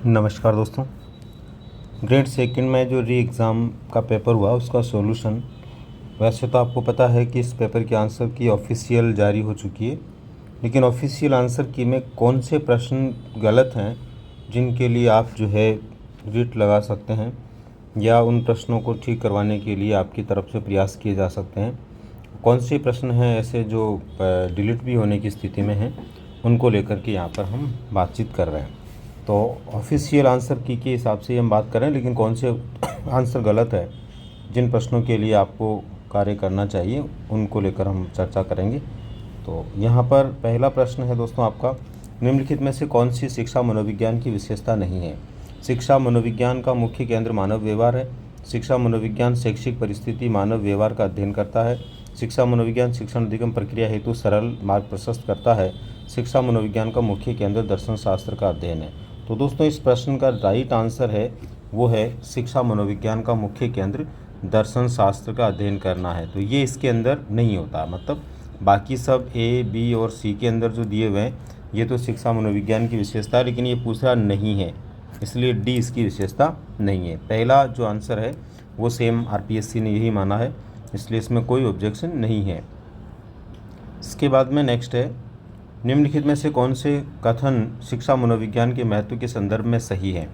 नमस्कार दोस्तों। Grade second में जो री एग्ज़ाम का पेपर हुआ उसका सॉल्यूशन, वैसे तो आपको पता है कि इस पेपर के आंसर की ऑफिशियल जारी हो चुकी है, लेकिन ऑफिशियल आंसर की में कौन से प्रश्न गलत हैं जिनके लिए आप जो है रिट लगा सकते हैं या उन प्रश्नों को ठीक करवाने के लिए आपकी तरफ से प्रयास किए जा सकते हैं, कौन से प्रश्न हैं ऐसे जो डिलीट भी होने की स्थिति में हैं, उनको लेकर के यहाँ पर हम बातचीत कर रहे हैं। तो ऑफिशियल आंसर की के हिसाब से हम बात करें, लेकिन कौन से आंसर गलत है, जिन प्रश्नों के लिए आपको कार्य करना चाहिए, उनको लेकर हम चर्चा करेंगे। तो यहाँ पर पहला प्रश्न है दोस्तों आपका, निम्नलिखित में से कौन सी शिक्षा मनोविज्ञान की विशेषता नहीं है। शिक्षा मनोविज्ञान का मुख्य केंद्र मानव व्यवहार है। शिक्षा मनोविज्ञान शैक्षिक परिस्थिति मानव व्यवहार का अध्ययन करता है। शिक्षा मनोविज्ञान शिक्षण अधिगम प्रक्रिया हेतु सरल मार्ग प्रशस्त करता है। शिक्षा मनोविज्ञान का मुख्य केंद्र दर्शन शास्त्र का अध्ययन है। तो दोस्तों इस प्रश्न का राइट आंसर है वो है शिक्षा मनोविज्ञान का मुख्य केंद्र दर्शन शास्त्र का अध्ययन करना है। तो ये इसके अंदर नहीं होता, मतलब बाकी सब ए बी और सी के अंदर जो दिए हुए हैं ये तो शिक्षा मनोविज्ञान की विशेषता है, लेकिन ये पूछ रहा नहीं है, इसलिए डी इसकी विशेषता नहीं है। पहला जो आंसर है वो सेम आरपीएससी ने यही माना है, इसलिए इसमें कोई ऑब्जेक्शन नहीं है। इसके बाद में नेक्स्ट है, निम्नलिखित में से कौन से कथन शिक्षा मनोविज्ञान के महत्व के संदर्भ में सही है।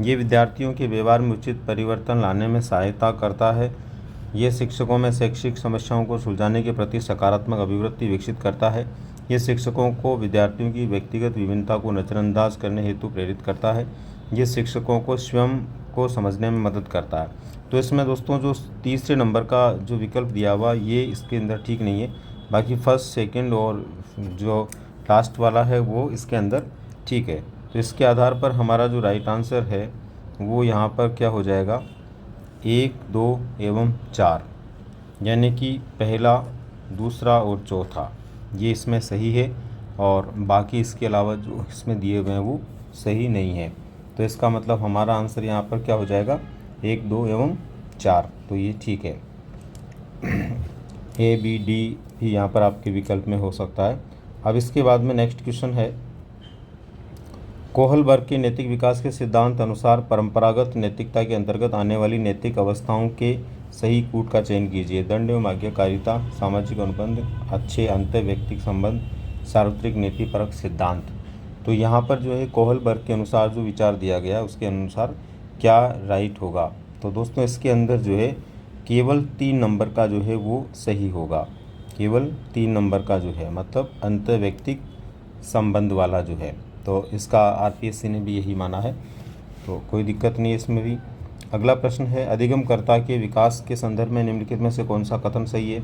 ये विद्यार्थियों के व्यवहार में उचित परिवर्तन लाने में सहायता करता है। ये शिक्षकों में शैक्षिक समस्याओं को सुलझाने के प्रति सकारात्मक अभिवृत्ति विकसित करता है। ये शिक्षकों को विद्यार्थियों की व्यक्तिगत विभिन्नता को नज़रअंदाज करने हेतु प्रेरित करता है। ये शिक्षकों को स्वयं को समझने में मदद करता है। तो इसमें दोस्तों जो तीसरे नंबर का जो विकल्प दिया हुआ ये इसके अंदर ठीक नहीं है, बाकी फर्स्ट सेकंड और जो लास्ट वाला है वो इसके अंदर ठीक है। तो इसके आधार पर हमारा जो राइट आंसर है वो यहाँ पर क्या हो जाएगा, 1, 2 एवं 4, यानी कि पहला, दूसरा और चौथा ये इसमें सही है, और बाकी इसके अलावा जो इसमें दिए हुए हैं वो सही नहीं है। तो इसका मतलब हमारा आंसर यहाँ पर क्या हो जाएगा, 1, 2 एवं 4, तो ये ठीक है। ए बी डी भी यहाँ पर आपके विकल्प में हो सकता है। अब इसके बाद में नेक्स्ट क्वेश्चन है, कोहलबर्ग के नैतिक विकास के सिद्धांत अनुसार परंपरागत नैतिकता के अंतर्गत आने वाली नैतिक अवस्थाओं के सही कूट का चयन कीजिए। दंड एवं आज्ञाकारिता, सामाजिक अनुबंध, अच्छे अंतर व्यक्तिक संबंध, सार्वत्रिक नीतिपरक सिद्धांत। तो यहाँ पर जो है कोहलबर्ग के अनुसार जो विचार दिया गया है उसके अनुसार क्या राइट होगा। तो दोस्तों इसके अंदर जो है केवल 3 नंबर का जो है वो सही होगा, केवल 3 नंबर का जो है, मतलब अंतर्व्यक्तिक संबंध वाला जो है। तो इसका आरपीएससी ने भी यही माना है, तो कोई दिक्कत नहीं है इसमें भी। अगला प्रश्न है, अधिगमकर्ता के विकास के संदर्भ में निम्नलिखित में से कौन सा कथन सही है।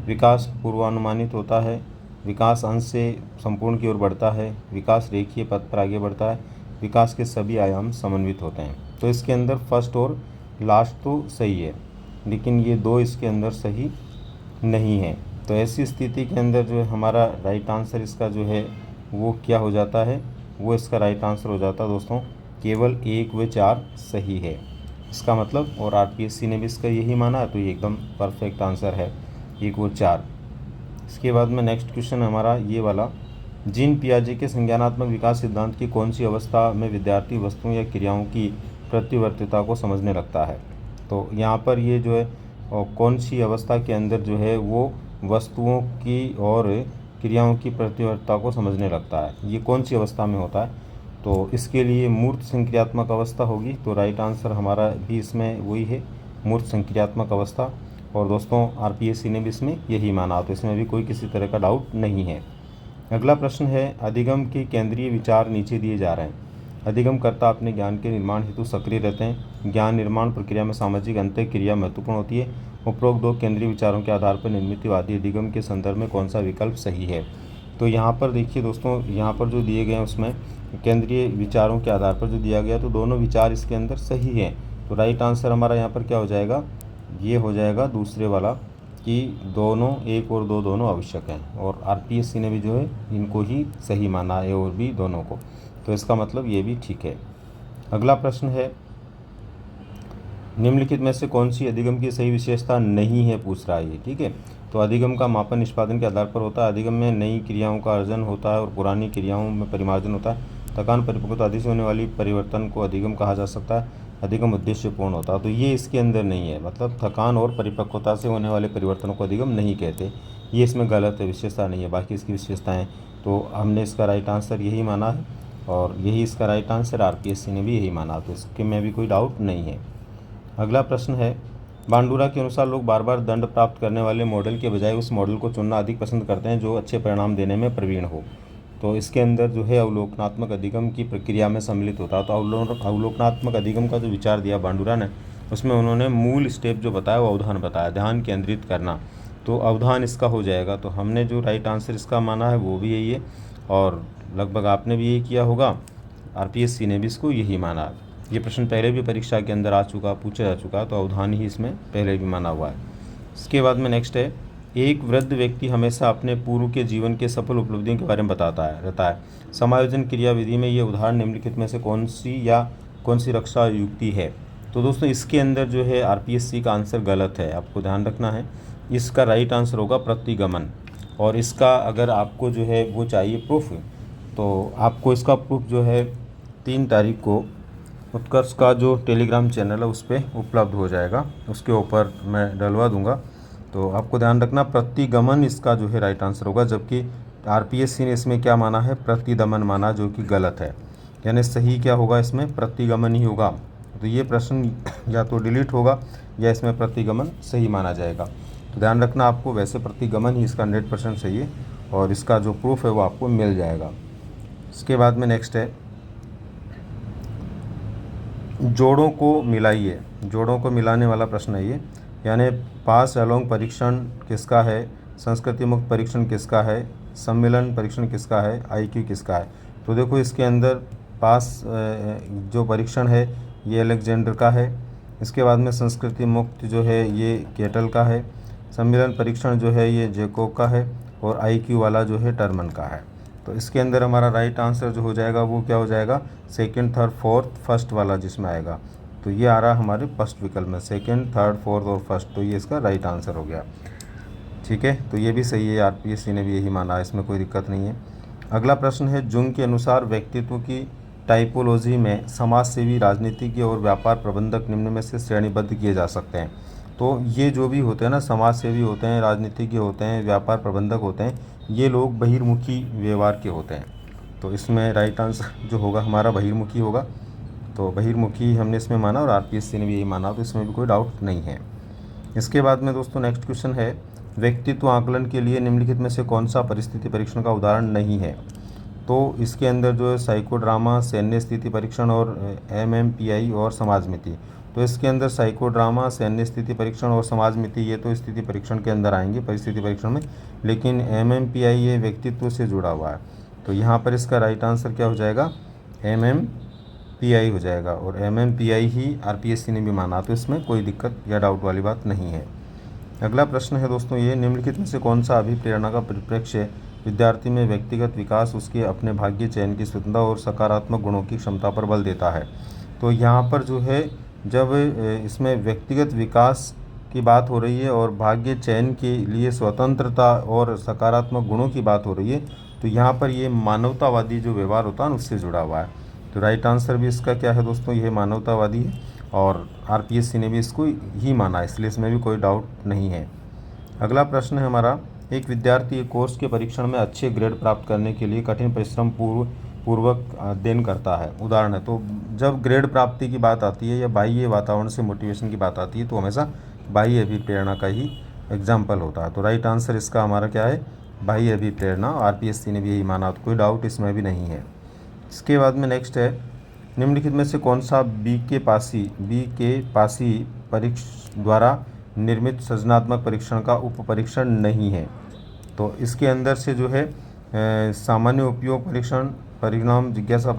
विकास पूर्वानुमानित होता है, विकास अंश से संपूर्ण की ओर बढ़ता है, विकास रेखीय पथ पर आगे बढ़ता है, विकास के सभी आयाम समन्वित होते हैं। तो इसके अंदर फर्स्ट और लास्ट तो सही है, लेकिन ये 2 इसके अंदर सही नहीं है। तो ऐसी स्थिति के अंदर जो है हमारा राइट आंसर इसका जो है वो क्या हो जाता है, वो इसका राइट आंसर हो जाता है दोस्तों केवल 1 व 4 सही है। इसका मतलब, और आरपीएससी ने भी इसका यही माना, तो ये एकदम परफेक्ट आंसर है 1 व 4। इसके बाद में नेक्स्ट क्वेश्चन हमारा ये वाला, जीन पियाजे के संज्ञानात्मक विकास सिद्धांत की कौन सी अवस्था में विद्यार्थी वस्तुओं या क्रियाओं की प्रतिवर्तीता को समझने लगता है। तो यहाँ पर ये जो है कौन सी अवस्था के अंदर जो है वो वस्तुओं की और क्रियाओं की प्रतिवर्तीता को समझने लगता है, ये कौन सी अवस्था में होता है। तो इसके लिए मूर्त संक्रियात्मक अवस्था होगी, तो राइट आंसर हमारा भी इसमें वही है, मूर्त संक्रियात्मक अवस्था। और दोस्तों आरपीएससी ने भी इसमें यही माना, तो इसमें भी कोई किसी तरह का डाउट नहीं है। अगला प्रश्न है, अधिगम के केंद्रीय विचार नीचे दिए जा रहे हैं। अधिगमकर्ता अपने ज्ञान के निर्माण हेतु सक्रिय रहते हैं। ज्ञान निर्माण प्रक्रिया में सामाजिक अंतर क्रिया महत्वपूर्ण होती है। उपरोक्त 2 केंद्रीय विचारों के आधार पर निर्मितिवादी अधिगम के संदर्भ में कौन सा विकल्प सही है। तो यहाँ पर देखिए दोस्तों, यहाँ पर जो दिए गए हैं उसमें केंद्रीय विचारों के आधार पर जो दिया गया, तो दोनों विचार इसके अंदर सही हैं। तो राइट आंसर हमारा यहाँ पर क्या हो जाएगा, ये हो जाएगा दूसरे वाला, कि दोनों 1 और 2 दोनों आवश्यक हैं, और आरपीएससी ने भी जो है इनको ही सही माना है, और भी दोनों को। तो इसका मतलब ये भी ठीक है। अगला प्रश्न है, निम्नलिखित में से कौन सी अधिगम की सही विशेषता नहीं है, पूछ रहा है ये, ठीक है। तो अधिगम का मापन निष्पादन के आधार पर होता है। अधिगम में नई क्रियाओं का अर्जन होता है और पुरानी क्रियाओं में परिमार्जन होता है। थकान परिपक्वता आदि से होने वाली परिवर्तन को अधिगम कहा जा सकता है, अधिगम उद्देश्यपूर्ण होता है। तो ये इसके अंदर नहीं है, मतलब थकान और परिपक्वता से होने वाले परिवर्तनों को अधिगम नहीं कहते, ये इसमें गलत है, विशेषता नहीं है। बाकी इसकी विशेषताएँ, तो हमने इसका राइट आंसर यही माना है और यही इसका राइट आंसर आरपीएससी ने भी यही माना, तो इसके में भी कोई डाउट नहीं है। अगला प्रश्न है, बांडुरा के अनुसार लोग बार बार दंड प्राप्त करने वाले मॉडल के बजाय उस मॉडल को चुनना अधिक पसंद करते हैं जो अच्छे परिणाम देने में प्रवीण हो। तो इसके अंदर जो है अवलोकनात्मक अधिगम की प्रक्रिया में सम्मिलित होता है। तो अवलोकनात्मक अधिगम का जो विचार दिया बांडुरा ने, उसमें उन्होंने मूल स्टेप जो बताया वो अवधान बताया, ध्यान केंद्रित करना। तो अवधान इसका हो जाएगा। तो हमने जो राइट आंसर इसका माना है वो भी यही है और लगभग आपने भी यही किया होगा, आरपीएससी ने भी इसको यही माना है। ये प्रश्न पहले भी परीक्षा के अंदर आ चुका, पूछा जा चुका, तो अवधान ही इसमें पहले भी माना हुआ है। इसके बाद में नेक्स्ट है, एक वृद्ध व्यक्ति हमेशा अपने पूर्व के जीवन के सफल उपलब्धियों के बारे में बताता रहता है। समायोजन क्रियाविधि में ये उदाहरण निम्नलिखित में से कौन सी रक्षा युक्ति है। तो दोस्तों इसके अंदर जो है आरपीएससी का आंसर गलत है, आपको ध्यान रखना है। इसका राइट आंसर होगा प्रतिगमन। और इसका अगर आपको जो है वो चाहिए प्रूफ, तो आपको इसका प्रूफ जो है 3 तारीख को उत्कर्ष का जो टेलीग्राम चैनल है उस पर उपलब्ध हो जाएगा, उसके ऊपर मैं डलवा दूंगा। तो आपको ध्यान रखना प्रतिगमन इसका जो है राइट आंसर होगा, जबकि आरपीएससी ने इसमें क्या माना है, प्रतिदमन माना, जो कि गलत है। यानी सही क्या होगा, इसमें प्रतिगमन ही होगा। तो ये प्रश्न या तो डिलीट होगा या इसमें प्रतिगमन सही माना जाएगा। तो ध्यान रखना आपको, वैसे प्रतिगमन ही इसका 100% सही है और इसका जो प्रूफ है वो आपको मिल जाएगा। इसके बाद में नेक्स्ट है, जोड़ों को मिलाइए। जोड़ों को मिलाने वाला प्रश्न है ये, यानी पास अलोंग परीक्षण किसका है, संस्कृति मुक्त परीक्षण किसका है, सम्मेलन परीक्षण किसका है, आईक्यू किसका है। तो देखो इसके अंदर पास जो परीक्षण है ये अलेक्जेंडर का है। इसके बाद में संस्कृति मुक्त जो है ये केटल का है। सम्मेलन परीक्षण जो है ये जैकोब का है और आईक्यू वाला जो है टर्मन का है। तो इसके अंदर हमारा राइट आंसर जो हो जाएगा वो क्या हो जाएगा, सेकंड, थर्ड, फोर्थ, फर्स्ट वाला जिसमें आएगा। तो ये आ रहा हमारे फर्स्ट विकल्प में, सेकंड, थर्ड, फोर्थ और फर्स्ट। तो ये इसका राइट आंसर हो गया। ठीक है, तो ये भी सही है, आरपीएससी ने भी यही माना, इसमें कोई दिक्कत नहीं है। अगला प्रश्न है, जुंग के अनुसार व्यक्तित्व की टाइपोलॉजी में समाजसेवी, राजनीतिज्ञ और व्यापार प्रबंधक निम्न में से श्रेणीबद्ध किए जा सकते हैं। तो ये जो भी होते हैं ना, समाजसेवी होते हैं, राजनीतिज्ञ होते हैं, व्यापार प्रबंधक होते हैं, ये लोग बहिर्मुखी व्यवहार के होते हैं। तो इसमें राइट आंसर जो होगा हमारा बहिर्मुखी होगा। तो बहिर्मुखी हमने इसमें माना और आरपीएससी ने भी यही माना, तो इसमें भी कोई डाउट नहीं है। इसके बाद में दोस्तों नेक्स्ट क्वेश्चन है, व्यक्तित्व आकलन के लिए निम्नलिखित में से कौन सा परिस्थिति परीक्षण का उदाहरण नहीं है। तो इसके अंदर जो है साइकोड्रामा, सैन्य स्थिति परीक्षण और एमएमपीआई और समाज मिति। तो इसके अंदर साइकोड्रामा, सैन्य स्थिति परीक्षण और समाज मिति ये तो स्थिति परीक्षण के अंदर आएंगे, परिस्थिति परीक्षण में, लेकिन एमएमपीआई ये व्यक्तित्व से जुड़ा हुआ है। तो यहाँ पर इसका राइट आंसर क्या हो जाएगा, एमएमपीआई हो जाएगा और एमएमपीआई ही आरपीएससी ने भी माना, तो इसमें कोई दिक्कत या डाउट वाली बात नहीं है। अगला प्रश्न है दोस्तों ये, निम्नलिखित में से कौन सा अभिप्रेरणा का परिप्रेक्ष्य विद्यार्थी में व्यक्तिगत विकास, उसके अपने भाग्य चयन की स्वतंत्रता और सकारात्मक गुणों की क्षमता पर बल देता है। तो यहाँ पर जो है जब इसमें व्यक्तिगत विकास की बात हो रही है और भाग्य चयन के लिए स्वतंत्रता और सकारात्मक गुणों की बात हो रही है, तो यहाँ पर ये मानवतावादी जो व्यवहार होता है उससे जुड़ा हुआ है। तो राइट आंसर भी इसका क्या है दोस्तों, यह मानवतावादी है और आरपीएससी ने भी इसको ही माना, इसलिए इसमें भी कोई डाउट नहीं है। अगला प्रश्न है हमारा, एक विद्यार्थी एक कोर्स के परीक्षण में अच्छे ग्रेड प्राप्त करने के लिए कठिन परिश्रम पूर्वक अध्ययन करता है, उदाहरण है। तो जब ग्रेड प्राप्ति की बात आती है या बाह्य वातावरण से मोटिवेशन की बात आती है तो हमेशा बाह्य अभिप्रेरणा का ही एग्जाम्पल होता है। तो राइट आंसर इसका हमारा क्या है, बाह्य अभिप्रेरणा। आरपीएससी ने भी यही माना, तो कोई डाउट इसमें भी नहीं है। इसके बाद में नेक्स्ट है, निम्नलिखित में से कौन सा बी के पासी द्वारा निर्मित सृजनात्मक परीक्षण का उप परीक्षण नहीं है। तो इसके अंदर से जो है सामान्य उपयोग परीक्षण, परिणाम जिज्ञासा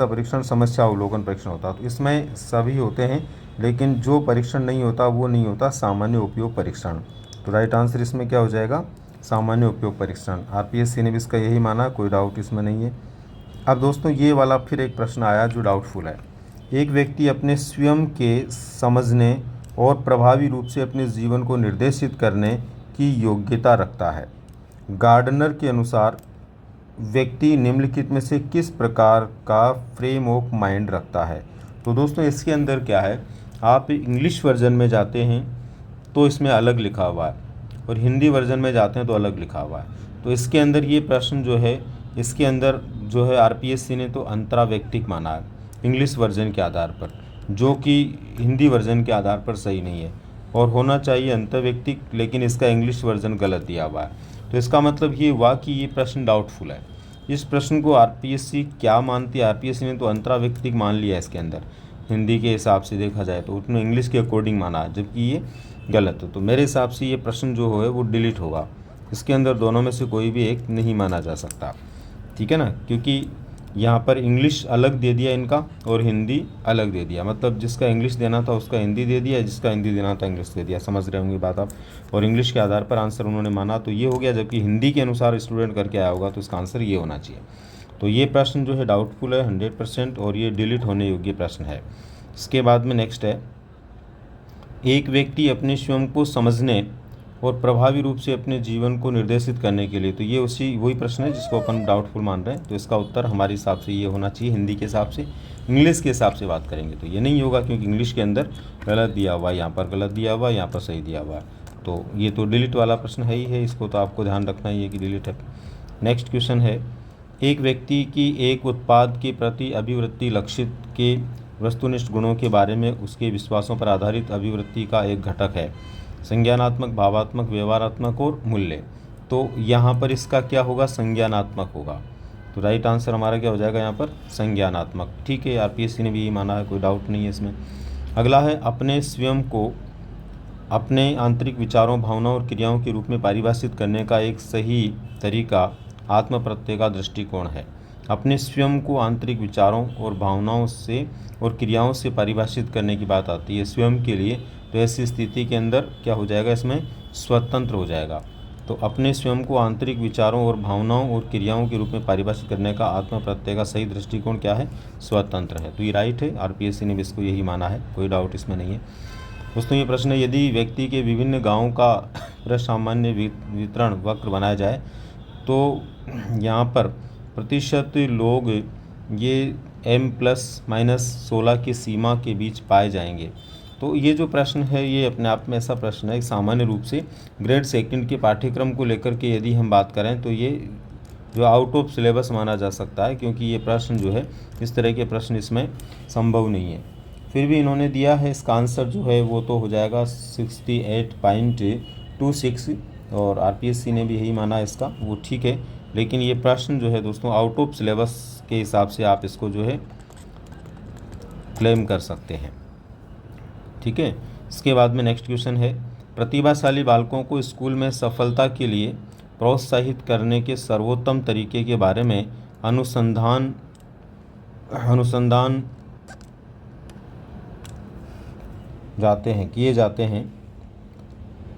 परीक्षण, समस्या अवलोकन परीक्षण होता है। तो इसमें सभी होते हैं, लेकिन जो परीक्षण नहीं होता वो नहीं होता सामान्य उपयोग परीक्षण। तो राइट आंसर इसमें क्या हो जाएगा, सामान्य उपयोग परीक्षण। आरपीएससी ने भी इसका यही माना, कोई डाउट इसमें नहीं है। अब दोस्तों ये वाला फिर एक प्रश्न आया जो डाउटफुल है, एक व्यक्ति अपने स्वयं के समझने और प्रभावी रूप से अपने जीवन को निर्देशित करने की योग्यता रखता है। गार्डनर के अनुसार व्यक्ति निम्नलिखित में से किस प्रकार का फ्रेम ऑफ माइंड रखता है। तो दोस्तों इसके अंदर क्या है, आप इंग्लिश वर्जन में जाते हैं तो इसमें अलग लिखा हुआ है और हिंदी वर्जन में जाते हैं तो अलग लिखा हुआ है। तो इसके अंदर ये प्रश्न जो है, इसके अंदर जो है आरपीएससी ने तो अंतरावैयक्तिक माना है इंग्लिश वर्जन के आधार पर, जो कि हिंदी वर्जन के आधार पर सही नहीं है और होना चाहिए अंतर्वैयक्तिक, लेकिन इसका इंग्लिश वर्जन गलत दिया हुआ है। तो इसका मतलब ये हुआ कि ये प्रश्न डाउटफुल है। इस प्रश्न को आरपीएससी क्या मानती है, आरपीएससी ने तो अंतरावैयक्तिक मान लिया है इसके अंदर, हिंदी के हिसाब से देखा जाए तो उसने इंग्लिश के अकॉर्डिंग माना है, जबकि ये गलत है। तो मेरे हिसाब से ये प्रश्न जो है वो डिलीट होगा, इसके अंदर दोनों में से कोई भी एक नहीं माना जा सकता, ठीक है ना, क्योंकि यहाँ पर इंग्लिश अलग दे दिया इनका और हिंदी अलग दे दिया, मतलब जिसका इंग्लिश देना था उसका हिंदी दे दिया, जिसका हिंदी देना था इंग्लिश दे दिया। समझ रहे होंगे बात आप। और इंग्लिश के आधार पर आंसर उन्होंने माना तो ये हो गया, जबकि हिंदी के अनुसार स्टूडेंट करके आया होगा तो इसका आंसर ये होना चाहिए। तो ये प्रश्न जो है डाउटफुल है 100% और ये डिलीट होने योग्य प्रश्न है। इसके बाद में नेक्स्ट है, एक व्यक्ति अपने स्वयं को समझने और प्रभावी रूप से अपने जीवन को निर्देशित करने के लिए, तो ये वही प्रश्न है जिसको अपन डाउटफुल मान रहे हैं। तो इसका उत्तर हमारे हिसाब से ये होना चाहिए हिंदी के हिसाब से। इंग्लिश के हिसाब से बात करेंगे तो ये नहीं होगा, क्योंकि इंग्लिश के अंदर गलत दिया हुआ है, यहाँ पर गलत दिया हुआ है, यहाँ पर सही दिया हुआ है। तो ये तो डिलीट वाला प्रश्न है ही है, इसको तो आपको ध्यान रखना ही है कि डिलीट है। नेक्स्ट क्वेश्चन है, एक व्यक्ति की एक उत्पाद के प्रति अभिवृत्ति लक्षित के वस्तुनिष्ठ गुणों के बारे में उसके विश्वासों पर आधारित अभिवृत्ति का एक घटक है, संज्ञानात्मक, भावात्मक, व्यवहारात्मक और मूल्य। तो यहाँ पर इसका क्या होगा, संज्ञानात्मक होगा। तो राइट आंसर हमारा क्या हो जाएगा यहाँ पर, संज्ञानात्मक। ठीक है, आरपीएससी ने भी यही माना है, कोई डाउट नहीं है इसमें। अगला है, अपने स्वयं को अपने आंतरिक विचारों, भावनाओं और क्रियाओं के रूप में परिभाषित करने का एक सही तरीका आत्म प्रत्यय का दृष्टिकोण है। अपने स्वयं को आंतरिक विचारों और भावनाओं से और क्रियाओं से परिभाषित करने की बात आती है स्वयं के लिए, तो ऐसी स्थिति के अंदर क्या हो जाएगा, इसमें स्वतंत्र हो जाएगा। तो अपने स्वयं को आंतरिक विचारों और भावनाओं और क्रियाओं के रूप में परिभाषित करने का आत्म प्रत्यय का सही दृष्टिकोण क्या है, स्वतंत्र है। तो ये राइट है, आरपीएससी ने भी इसको यही माना है, कोई डाउट इसमें नहीं है। दोस्तों ये प्रश्न है, यदि व्यक्ति के विभिन्न गाँवों का प्रसामान्य वितरण वक्र बनाया जाए तो यहाँ पर प्रतिशत लोग ये m+-16 की सीमा के बीच पाए जाएंगे। तो ये जो प्रश्न है ये अपने आप में ऐसा प्रश्न है, सामान्य रूप से ग्रेड सेकंड के पाठ्यक्रम को लेकर के यदि हम बात करें तो ये जो आउट ऑफ सिलेबस माना जा सकता है, क्योंकि ये प्रश्न जो है इस तरह के प्रश्न इसमें संभव नहीं है। फिर भी इन्होंने दिया है, इसका आंसर जो है वो तो हो जाएगा 68.26 और आरपीएससी ने भी यही माना इसका, वो ठीक है। लेकिन ये प्रश्न जो है दोस्तों आउट ऑफ सिलेबस के हिसाब से आप इसको जो है क्लेम कर सकते हैं, ठीक है। इसके बाद में नेक्स्ट क्वेश्चन है, प्रतिभाशाली बालकों को स्कूल में सफलता के लिए प्रोत्साहित करने के सर्वोत्तम तरीके के बारे में अनुसंधान किए जाते हैं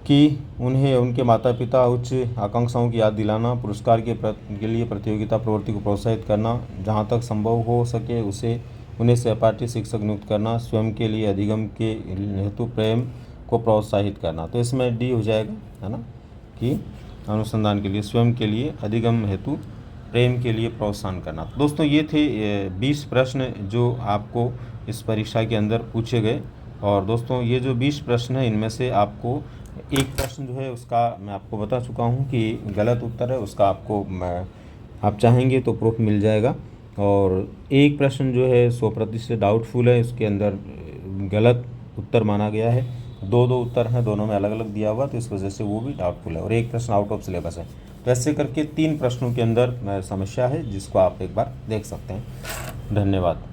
कि उन्हें उनके माता पिता उच्च आकांक्षाओं की याद दिलाना, पुरस्कार के लिए प्रतियोगिता प्रवृत्ति को प्रोत्साहित करना, जहां तक संभव हो सके उन्हें सहपाठी शिक्षक नियुक्त करना, स्वयं के लिए अधिगम के हेतु प्रेम को प्रोत्साहित करना। तो इसमें डी हो जाएगा, है ना, कि अनुसंधान के लिए, स्वयं के लिए, अधिगम हेतु प्रेम के लिए प्रोत्साहन करना। तो दोस्तों ये थे 20 प्रश्न जो आपको इस परीक्षा के अंदर पूछे गए। और दोस्तों ये जो 20 प्रश्न है इनमें से आपको एक प्रश्न जो है उसका मैं आपको बता चुका हूँ कि गलत उत्तर है, उसका आपको आप चाहेंगे तो प्रूफ मिल जाएगा। और एक प्रश्न जो है 100% डाउटफुल है, उसके अंदर गलत उत्तर माना गया है। दो उत्तर हैं, दोनों में अलग अलग दिया हुआ, तो इस वजह से वो भी डाउटफुल है। और एक प्रश्न आउट ऑफ सिलेबस है। तो ऐसे करके 3 प्रश्नों के अंदर समस्या है, जिसको आप एक बार देख सकते हैं। धन्यवाद।